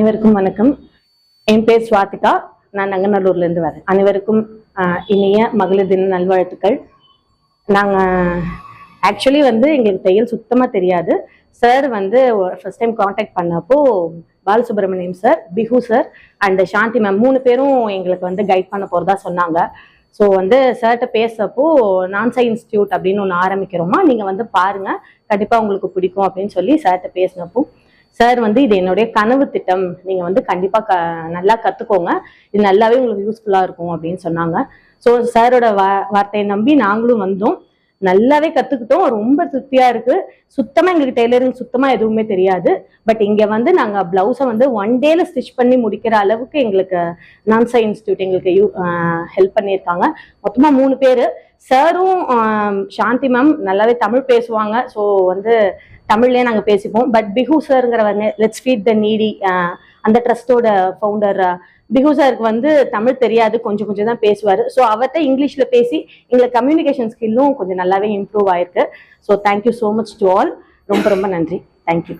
அனைவருக்கும் வணக்கம். என் பேர் ஸ்வாதிகா. நான் நங்கநல்லூர்ல இருந்து வரேன். அனைவருக்கும் இனிய மகளிர் தின நல்வாழ்த்துக்கள். நாங்கள் ஆக்சுவலி எங்களுக்கு தையல் சுத்தமாக தெரியாது. சார் ஃபர்ஸ்ட் டைம் காண்டாக்ட் பண்ணப்போ Balasubramaniam sir, Bihu sir and Shanti ma'am 3 பேரும் எங்களுக்கு கைட் பண்ண போகிறதா சொன்னாங்க. ஸோ சார்கிட்ட பேசப்போ நான்சா இன்ஸ்டியூட் அப்படின்னு ஒன்று ஆரம்பிக்கிறோமா, நீங்கள் பாருங்க, கண்டிப்பாக உங்களுக்கு பிடிக்கும் அப்படின்னு சொல்லி சார்கிட்ட பேசினப்போ சார் இது என்னுடைய கனவு திட்டம், நீங்க கண்டிப்பா நல்லா கத்துக்கோங்க, இது நல்லாவே உங்களுக்கு யூஸ்ஃபுல்லா இருக்கும் அப்படின்னு சொன்னாங்க. ஸோ சாரோட வார்த்தையை நம்பி நாங்களும் வந்தோம். நல்லாவே கத்துக்கிட்டோம். ரொம்ப திருப்தியா இருக்கு. சுத்தமா எங்களுக்கு டெய்லரிங் சுத்தமா எதுவுமே தெரியாது. பட் இங்க நாங்க பிளவுஸை 1 டேல ஸ்டிச் பண்ணி முடிக்கிற அளவுக்கு எங்களுக்கு நான்சா இன்ஸ்டியூட் எங்களுக்கு ஹெல்ப் பண்ணியிருக்காங்க. மொத்தமா 3 பேரு. சாரும் சாந்தி மேம் நல்லாவே தமிழ் பேசுவாங்க. ஸோ தமிழ்லயே நாங்க பேசிப்போம். பட் பிஹு சார்ங்கிறவங்க லெட்ஸ் ஃபீட் த நீடி அந்த ட்ரஸ்டோட ஃபவுண்டர் பிஹு சாருக்கு தமிழ் தெரியாது, கொஞ்சம் கொஞ்சம் தான் பேசுவாரு. ஸோ அவர்கிட்ட இங்கிலீஷ்ல பேசி எங்களுக்கு கம்யூனிகேஷன் ஸ்கில்லும் கொஞ்சம் நல்லாவே இம்ப்ரூவ் ஆயிருக்கு. So thank you so much to all. ரொம்ப ரொம்ப நன்றி. தேங்க்யூ.